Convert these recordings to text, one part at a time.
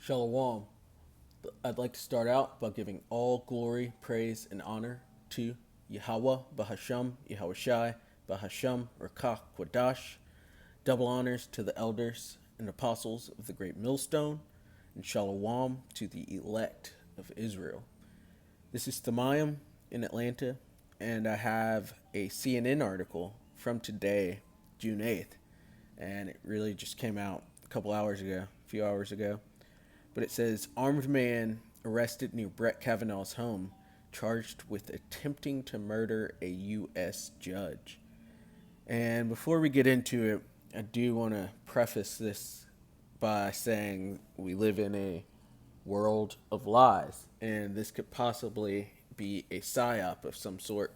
Shalom. I'd like to start out by giving all glory, praise, and honor to Yahweh, Bahasham, Yahushai, Bahasham, Rakach, Quadash. Double honors to the elders and apostles of the great millstone, and Shalom to the elect of Israel. This is Thamayim in Atlanta, and I have a CNN article from today, June 8th, and it really just came out a few hours ago. But it says armed man arrested near Brett Kavanaugh's home, charged with attempting to murder a U.S. judge. And before we get into it, I do want to preface this by saying we live in a world of lies, and this could possibly be a psyop of some sort.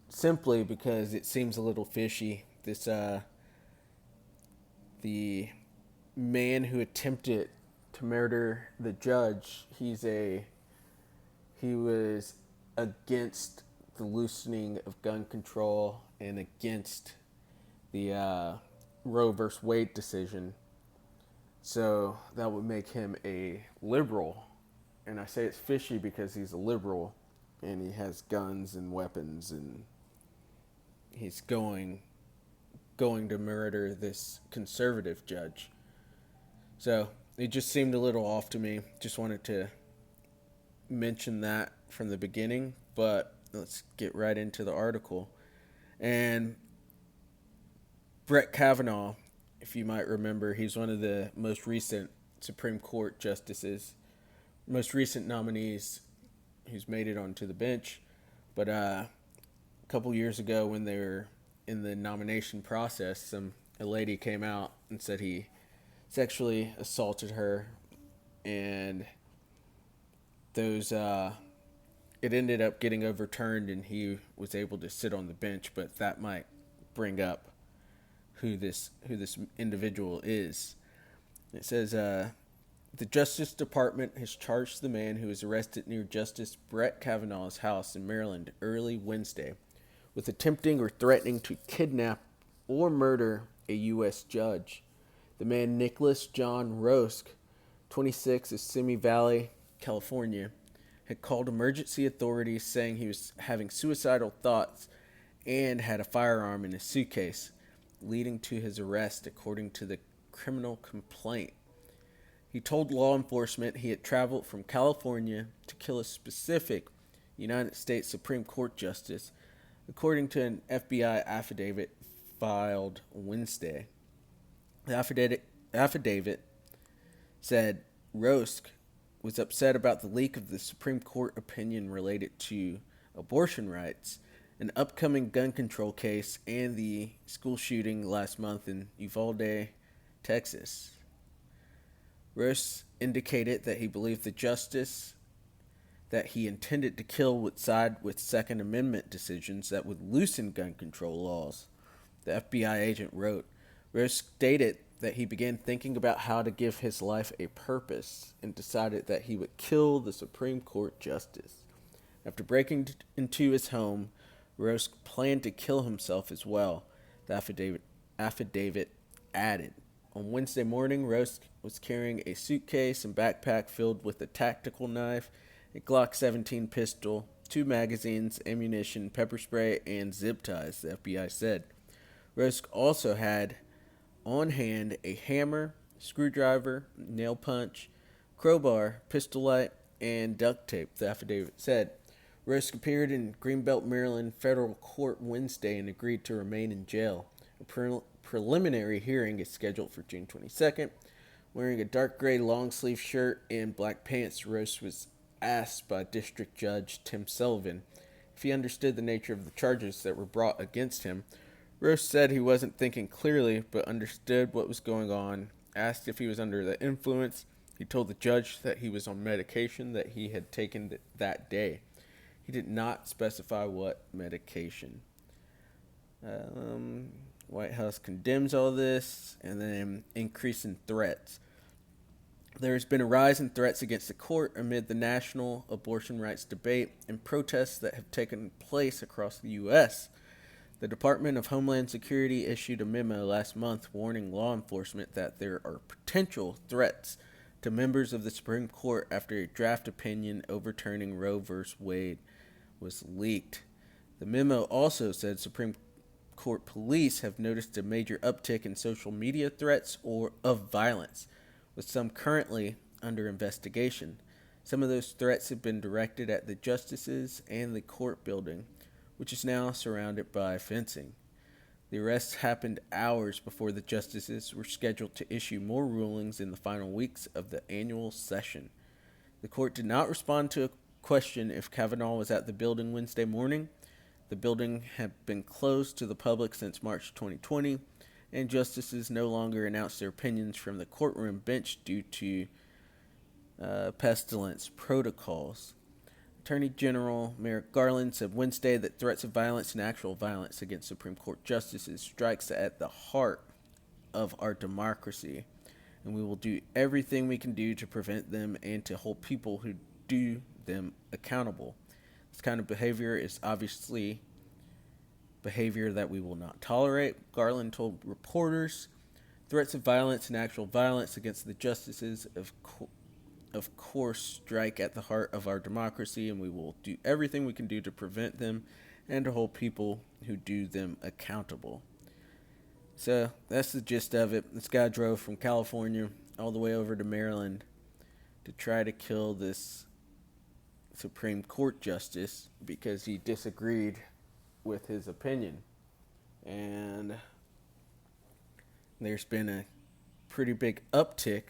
Simply because it seems a little fishy. The man who attempted to murder the judge, he was against the loosening of gun control and against the Roe versus Wade decision. So that would make him a liberal. And I say it's fishy because he's a liberal and he has guns and weapons, and he's going to murder this conservative judge. So it just seemed a little off to me. Just wanted to mention that from the beginning, but let's get right into the article. And Brett Kavanaugh, if you might remember, he's one of the most recent Supreme Court justices, most recent nominees who's made it onto the bench. But a couple years ago, when they were in the nomination process, a lady came out and said he sexually assaulted her, and those it ended up getting overturned, and he was able to sit on the bench. But that might bring up who this individual is. It says the Justice Department has charged the man who was arrested near Justice Brett Kavanaugh's house in Maryland early Wednesday with attempting or threatening to kidnap or murder a U.S. judge. The man, Nicholas John Rosk, 26, of Simi Valley, California, had called emergency authorities saying he was having suicidal thoughts and had a firearm in his suitcase, leading to his arrest, according to the criminal complaint. He told law enforcement he had traveled from California to kill a specific United States Supreme Court justice, according to an FBI affidavit filed Wednesday. The affidavit said Rosk was upset about the leak of the Supreme Court opinion related to abortion rights, an upcoming gun control case, and the school shooting last month in Uvalde, Texas. Rosk indicated that he believed the justice that he intended to kill would side with Second Amendment decisions that would loosen gun control laws. The FBI agent wrote, Rosk stated that he began thinking about how to give his life a purpose and decided that he would kill the Supreme Court justice. After breaking into his home, Rosk planned to kill himself as well, the affidavit added. On Wednesday morning, Rosk was carrying a suitcase and backpack filled with a tactical knife, a Glock 17 pistol, 2 magazines, ammunition, pepper spray, and zip ties, the FBI said. Rosk also had on hand a hammer, screwdriver, nail punch, crowbar, pistol light, and duct tape, the affidavit said. Rosk appeared in Greenbelt, Maryland federal court Wednesday and agreed to remain in jail. A preliminary hearing is scheduled for June 22nd. Wearing a dark gray long-sleeve shirt and black pants, Rosk was asked by District Judge Tim Sullivan if he understood the nature of the charges that were brought against him. Rosk said he wasn't thinking clearly, but understood what was going on. Asked if he was under the influence, he told the judge that he was on medication that he had taken that day. He did not specify what medication. White House condemns all this, and then increase in threats. There has been a rise in threats against the court amid the national abortion rights debate and protests that have taken place across the U.S. The Department of Homeland Security issued a memo last month warning law enforcement that there are potential threats to members of the Supreme Court after a draft opinion overturning Roe v. Wade was leaked. The memo also said Supreme Court police have noticed a major uptick in social media threats or of violence, with some currently under investigation. Some of those threats have been directed at the justices and the court building, which is now surrounded by fencing. The arrests happened hours before the justices were scheduled to issue more rulings in the final weeks of the annual session. The court did not respond to a question if Kavanaugh was at the building Wednesday morning. The building had been closed to the public since March 2020, and justices no longer announced their opinions from the courtroom bench due to pestilence protocols. Attorney General Merrick Garland said Wednesday that threats of violence and actual violence against Supreme Court justices strikes at the heart of our democracy, and we will do everything we can do to prevent them and to hold people who do them accountable. This kind of behavior is obviously behavior that we will not tolerate, Garland told reporters. Threats of violence and actual violence against the justices of course strike at the heart of our democracy, and we will do everything we can do to prevent them and to hold people who do them accountable. So that's the gist of it. This guy drove from California all the way over to Maryland to try to kill this Supreme Court justice because he disagreed with his opinion. And there's been a pretty big uptick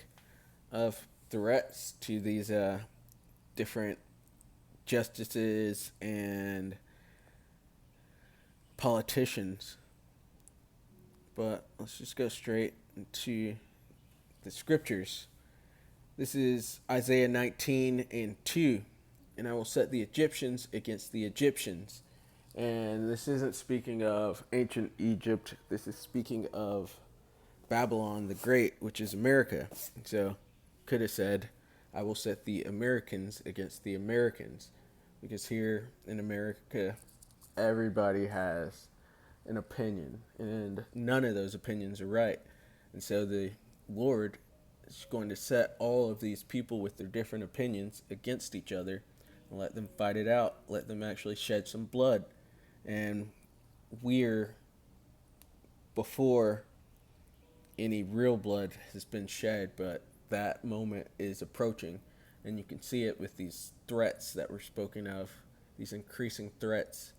of threats to these different justices and politicians. But let's just go straight into the scriptures. This is Isaiah 19:2. And I will set the Egyptians against the Egyptians. And this isn't speaking of ancient Egypt. This is speaking of Babylon the Great, which is America. So could have said, I will set the Americans against the Americans. Because here in America, everybody has an opinion. And none of those opinions are right. And so the Lord is going to set all of these people with their different opinions against each other. And let them fight it out. Let them actually shed some blood. And we're, before any real blood has been shed, but that moment is approaching. And you can see it with these threats that were spoken of, these increasing threats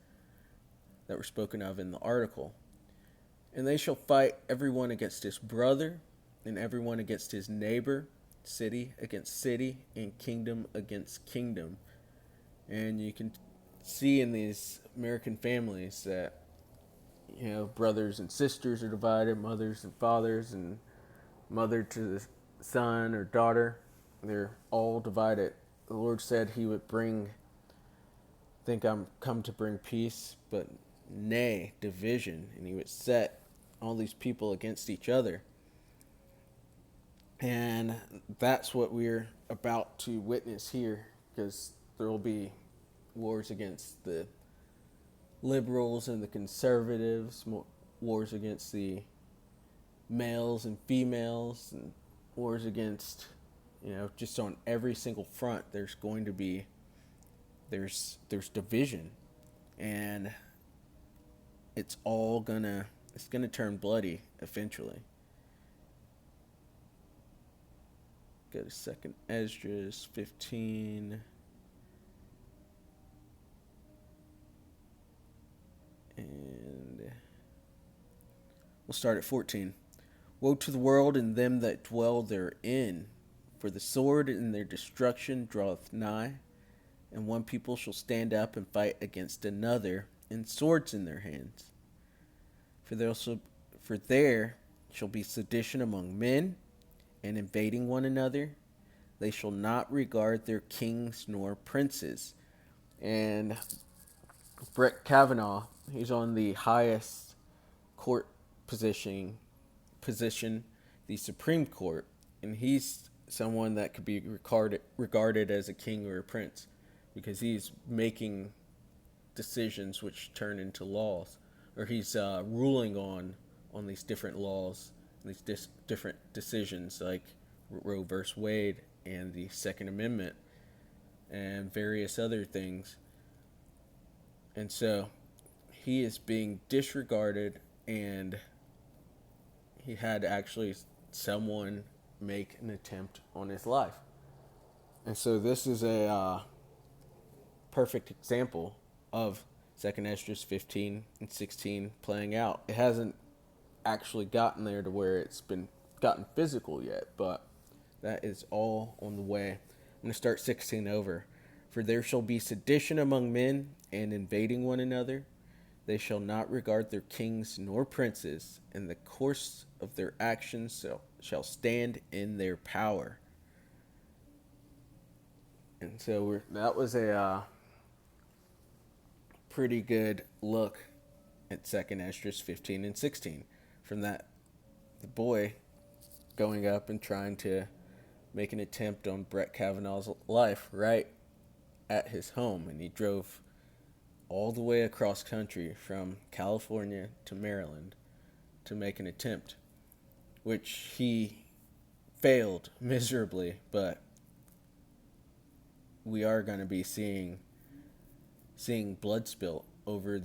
that were spoken of in the article. And they shall fight everyone against his brother, and everyone against his neighbor, city against city, and kingdom against kingdom. And you can see in these American families that, brothers and sisters are divided, mothers and fathers, and mother to the son or daughter. They're all divided. The Lord said he would think I'm come to bring peace, but nay, division. And he would set all these people against each other. And that's what we're about to witness here, because there will be wars against the liberals and the conservatives, wars against the males and females, and wars against, just on every single front. There's going to be, there's division, and it's gonna turn bloody eventually. Go to 2nd Esdras 15. And we'll start at 14. Woe to the world and them that dwell therein, for the sword in their destruction draweth nigh, and one people shall stand up and fight against another, and swords in their hands. For there shall be sedition among men, and invading one another. They shall not regard their kings nor princes. And Brett Kavanaugh, he's on the highest court position, the Supreme Court, and he's someone that could be regarded as a king or a prince, because he's making decisions which turn into laws, or he's ruling on these different laws, these different decisions, like Roe versus Wade and the Second Amendment and various other things. And so he is being disregarded, and he had actually someone make an attempt on his life. And so this is a perfect example of 2nd Esdras 15 and 16 playing out. It hasn't actually gotten there to where it's been gotten physical yet, but that is all on the way. I'm going to start 16 over. For there shall be sedition among men, and invading one another. They shall not regard their kings nor princes, and the course of their actions shall stand in their power. And so that was a pretty good look at 2nd Esdras 15 and 16. From that, the boy going up and trying to make an attempt on Brett Kavanaugh's life right at his home. And he drove all the way across country from California to Maryland to make an attempt, which he failed miserably, but we are going to be seeing blood spill over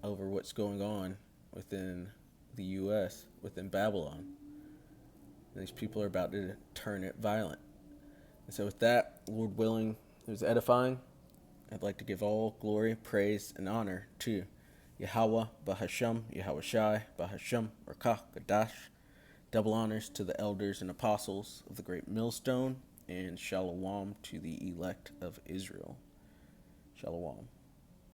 what's going on within the U.S., within Babylon. These people are about to turn it violent. And so with that, Lord willing, it was edifying. I'd like to give all glory, praise, and honor to Yahweh, Bahasham, Yahweh Shai, Bahasham, Rakah, Gadash. Double honors to the elders and apostles of the great millstone, and shalom to the elect of Israel. Shalom.